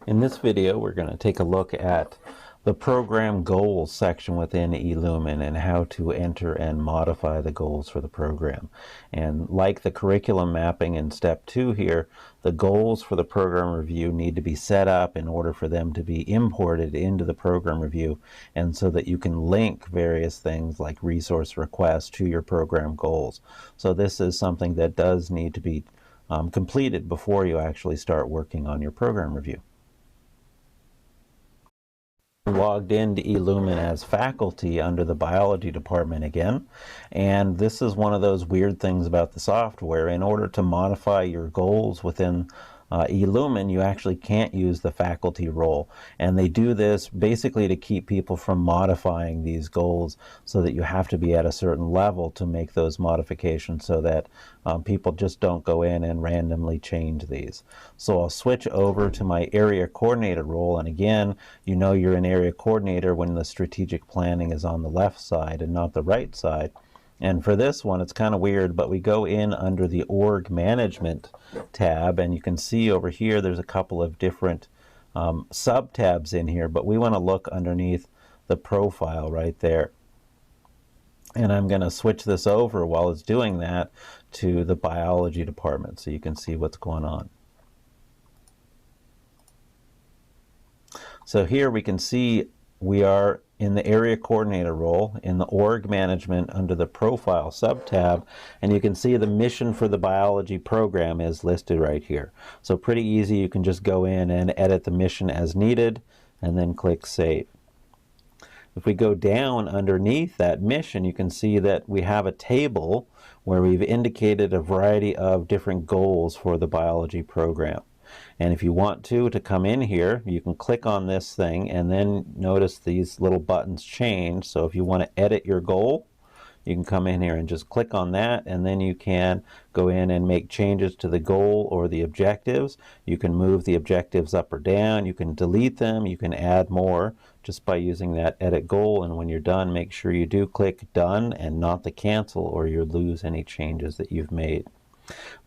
In this video, we're going to take a look at the program goals section within eLumen and how to enter and modify the goals for the program. And like the curriculum mapping in step 2 here, the goals for the program review need to be set up in order for them to be imported into the program review, and so that you can link various things like resource requests to your program goals. So this is something that does need to be completed before you actually start working on your program review. Logged into eLumen as faculty under the biology department again, and this is one of those weird things about the software. In order to modify your goals within eLumen, you actually can't use the faculty role, and they do this basically to keep people from modifying these goals, so that you have to be at a certain level to make those modifications, so that people just don't go in and randomly change these. So I'll switch over to my area coordinator role, and again, you know you're an area coordinator when the strategic planning is on the left side and not the right side. And for this one, it's kind of weird, but we go in under the org management tab, and you can see over here there's a couple of different sub-tabs in here, but we want to look underneath the profile right there. And I'm going to switch this over while it's doing that to the biology department so you can see what's going on. So here we can see we are in the area coordinator role in the org management under the profile sub-tab, and you can see the mission for the biology program is listed right here. So pretty easy, you can just go in and edit the mission as needed and then click save. If we go down underneath that mission, you can see that we have a table where we've indicated a variety of different goals for the biology program. And if you want to come in here, you can click on this thing, and then notice these little buttons change. So if you want to edit your goal, you can come in here and just click on that, and then you can go in and make changes to the goal or the objectives. You can move the objectives up or down, you can delete them, you can add more just by using that edit goal. And when you're done, make sure you do click done and not the cancel, or you'll lose any changes that you've made.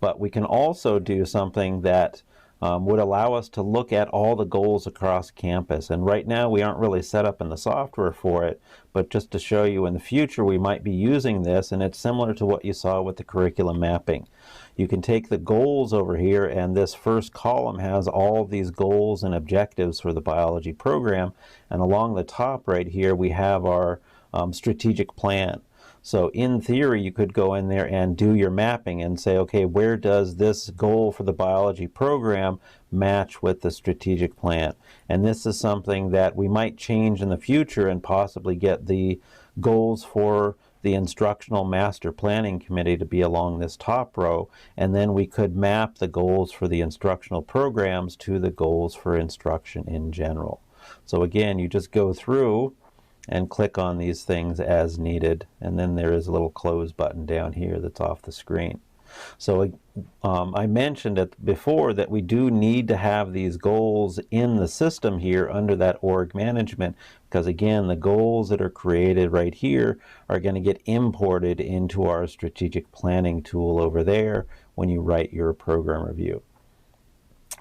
But we can also do something that would allow us to look at all the goals across campus. And right now we aren't really set up in the software for it, but just to show you in the future we might be using this, and it's similar to what you saw with the curriculum mapping. You can take the goals over here, and this first column has all of these goals and objectives for the biology program, and along the top right here we have our strategic plan. So in theory, you could go in there and do your mapping and say, okay, where does this goal for the biology program match with the strategic plan? And this is something that we might change in the future and possibly get the goals for the instructional master planning committee to be along this top row, and then we could map the goals for the instructional programs to the goals for instruction in general. So again, you just go through and click on these things as needed, and then there is a little close button down here that's off the screen. So I mentioned it before that we do need to have these goals in the system here under that org management, because again, the goals that are created right here are going to get imported into our strategic planning tool over there when you write your program review.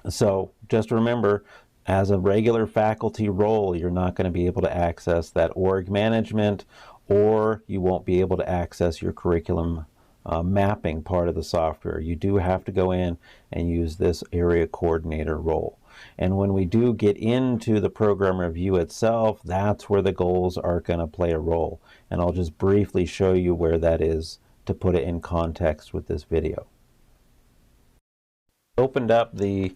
So just remember, as a regular faculty role, you're not going to be able to access that org management, or you won't be able to access your curriculum mapping part of the software. You do have to go in and use this area coordinator role. And when we do get into the program review itself, that's where the goals are going to play a role. And I'll just briefly show you where that is to put it in context with this video. Opened up the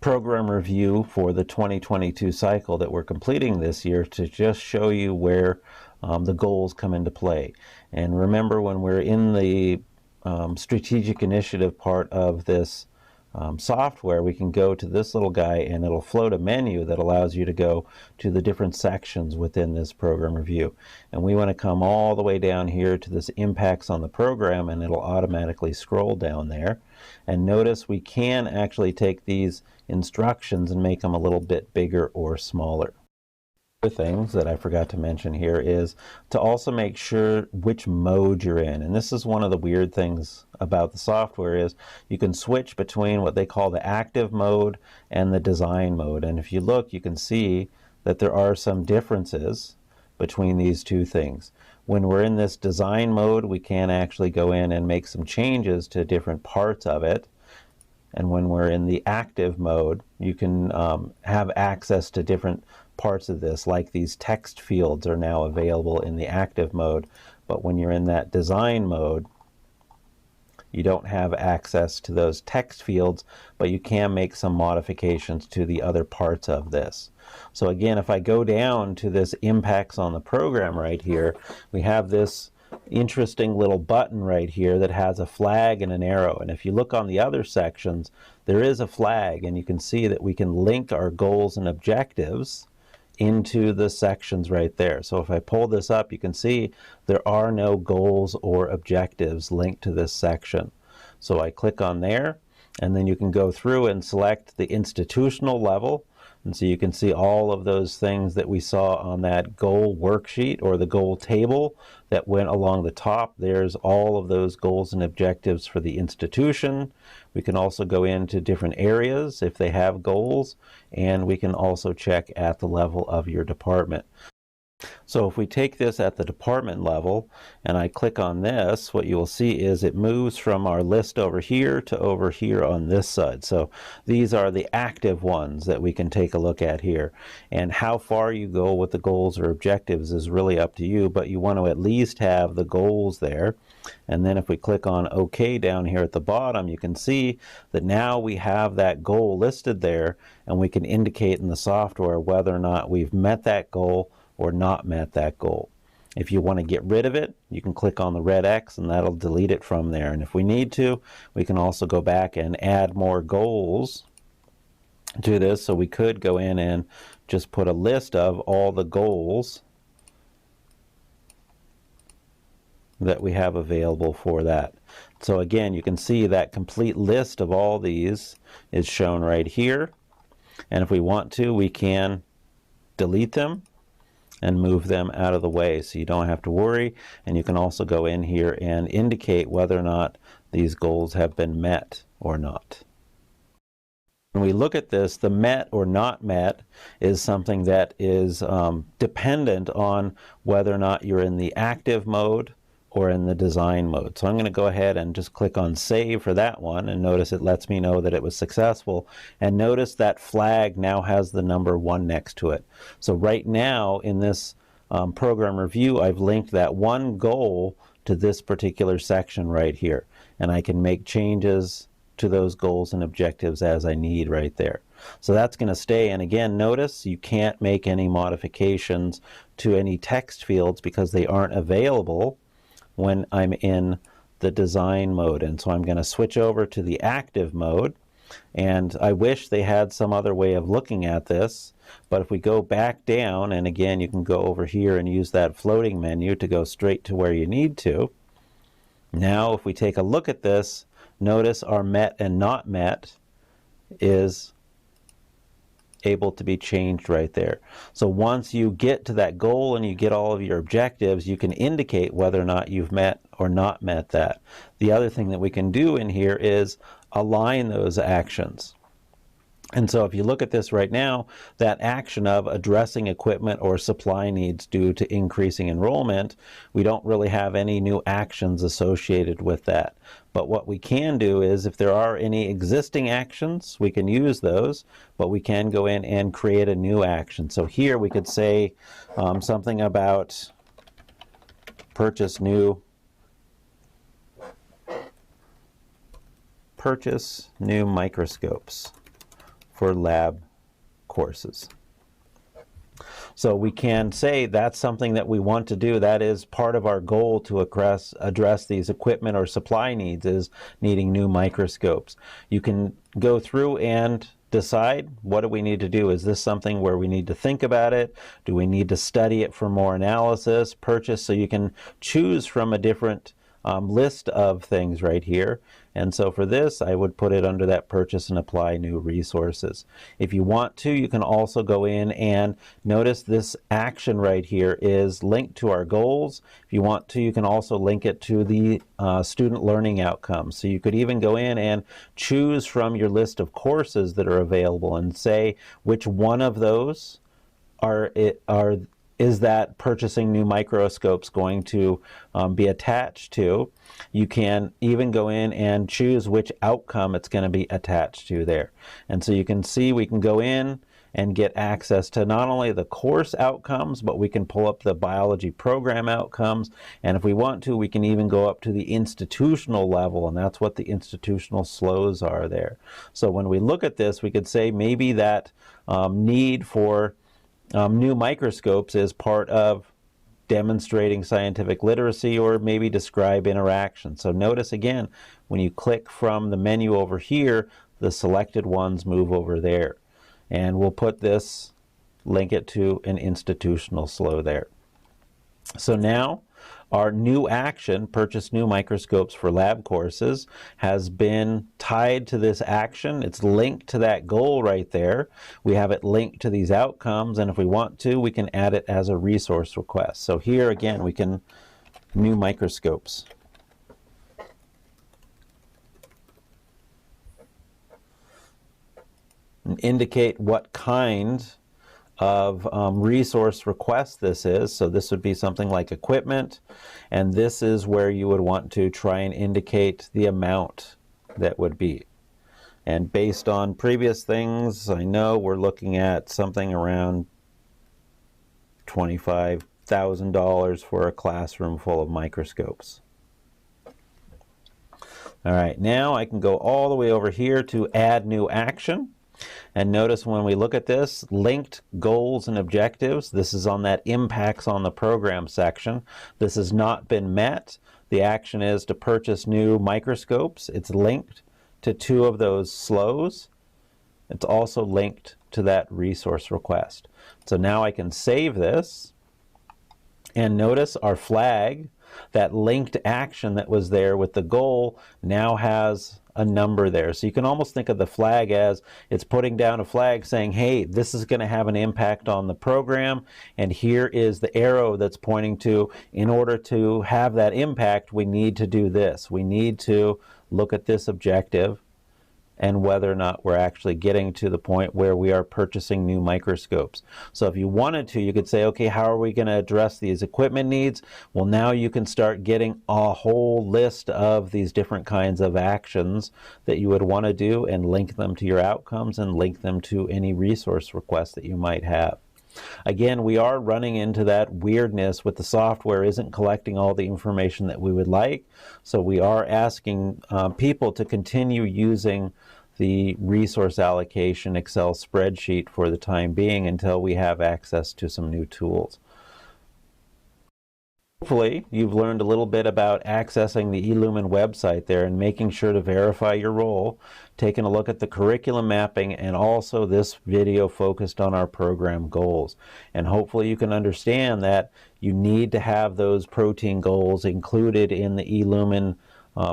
program review for the 2022 cycle that we're completing this year to just show you where the goals come into play. And remember, when we're in the strategic initiative part of this software, we can go to this little guy and it'll float a menu that allows you to go to the different sections within this program review. And we want to come all the way down here to this impacts on the program, and it'll automatically scroll down there. And notice we can actually take these instructions and make them a little bit bigger or smaller. Other things that I forgot to mention here is to also make sure which mode you're in. And this is one of the weird things about the software is you can switch between what they call the active mode and the design mode. And if you look, you can see that there are some differences between these two things. When we're in this design mode, we can actually go in and make some changes to different parts of it. And when we're in the active mode, you can have access to different parts of this, like these text fields are now available in the active mode. But when you're in that design mode, you don't have access to those text fields, but you can make some modifications to the other parts of this. So again, if I go down to this impacts on the program right here, we have this interesting little button right here that has a flag and an arrow. And if you look on the other sections, there is a flag, and you can see that we can link our goals and objectives into the sections right there. So if I pull this up, you can see there are no goals or objectives linked to this section. So I click on there, and then you can go through and select the institutional level. And so you can see all of those things that we saw on that goal worksheet or the goal table that went along the top. There's all of those goals and objectives for the institution. We can also go into different areas if they have goals, and we can also check at the level of your department. So if we take this at the department level and I click on this, what you will see is it moves from our list over here to over here on this side. So these are the active ones that we can take a look at here. And how far you go with the goals or objectives is really up to you, but you want to at least have the goals there. And then if we click on OK down here at the bottom, you can see that now we have that goal listed there, and we can indicate in the software whether or not we've met that goal or not met that goal. If you want to get rid of it, you can click on the red X and that'll delete it from there. And if we need to, we can also go back and add more goals to this. So we could go in and just put a list of all the goals that we have available for that. So again, you can see that complete list of all these is shown right here. And if we want to, we can delete them and move them out of the way so you don't have to worry. And you can also go in here and indicate whether or not these goals have been met or not. When we look at this, the met or not met is something that is dependent on whether or not you're in the active mode or in the design mode. So I'm going to go ahead and just click on save for that one, and notice it lets me know that it was successful. And notice that flag now has the number 1 next to it. So right now in this program review, I've linked that one goal to this particular section right here, and I can make changes to those goals and objectives as I need right there. So that's going to stay. And again, notice you can't make any modifications to any text fields because they aren't available when I'm in the design mode. And so I'm going to switch over to the active mode, and I wish they had some other way of looking at this, but if we go back down, and again you can go over here and use that floating menu to go straight to where you need to. Now if we take a look at this, notice our met and not met is able to be changed right there. So once you get to that goal and you get all of your objectives, you can indicate whether or not you've met or not met that. The other thing that we can do in here is align those actions. And so if you look at this right now, that action of addressing equipment or supply needs due to increasing enrollment, we don't really have any new actions associated with that. But what we can do is if there are any existing actions, we can use those, but we can go in and create a new action. So here we could say something about purchase new microscopes for lab courses. So we can say that's something that we want to do. That is part of our goal to address these equipment or supply needs, is needing new microscopes. You can go through and decide, what do we need to do? Is this something where we need to think about it? Do we need to study it for more analysis? Purchase, so you can choose from a different list of things right here. And so for this, I would put it under that purchase and apply new resources. If you want to, you can also go in and notice this action right here is linked to our goals. If you want to, you can also link it to the student learning outcomes. So you could even go in and choose from your list of courses that are available and say which one of those is that purchasing new microscopes going to be attached to. You can even go in and choose which outcome it's going to be attached to there. And so you can see we can go in and get access to not only the course outcomes, but we can pull up the biology program outcomes. And if we want to, we can even go up to the institutional level, and that's what the institutional slows are there. So when we look at this, we could say maybe that need for new microscopes is part of demonstrating scientific literacy or maybe describe interaction. So notice again, when you click from the menu over here, the selected ones move over there. And we'll put this, link it to an institutional slow there. So now our new action, purchase new microscopes for lab courses, has been tied to this action. It's linked to that goal right there. We have it linked to these outcomes, and if we want to, we can add it as a resource request. So here again, we can new microscopes. And indicate what kind of resource request this is. So this would be something like equipment, and this is where you would want to try and indicate the amount that would be. And based on previous things, I know we're looking at something around $25,000 for a classroom full of microscopes. All right, now I can go all the way over here to add new action. And notice when we look at this, linked goals and objectives, this is on that impacts on the program section. This has not been met. The action is to purchase new microscopes. It's linked to 2 of those slows. It's also linked to that resource request. So now I can save this, and notice our flag, that linked action that was there with the goal, now has a number there. So you can almost think of the flag as it's putting down a flag saying, hey, this is going to have an impact on the program, and here is the arrow that's pointing to, in order to have that impact, we need to do this. We need to look at this objective and whether or not we're actually getting to the point where we are purchasing new microscopes. So if you wanted to, you could say, okay, how are we going to address these equipment needs? Well, now you can start getting a whole list of these different kinds of actions that you would want to do and link them to your outcomes and link them to any resource requests that you might have. Again, we are running into that weirdness with the software isn't collecting all the information that we would like, so we are asking people to continue using the resource allocation Excel spreadsheet for the time being until we have access to some new tools. Hopefully, you've learned a little bit about accessing the eLumen website there and making sure to verify your role, taking a look at the curriculum mapping, and also this video focused on our program goals. And hopefully you can understand that you need to have those protein goals included in the eLumen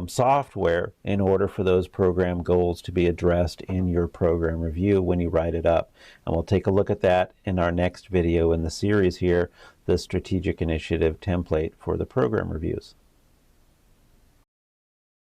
software in order for those program goals to be addressed in your program review when you write it up. And we'll take a look at that in our next video in the series here, the strategic initiative template for the program reviews.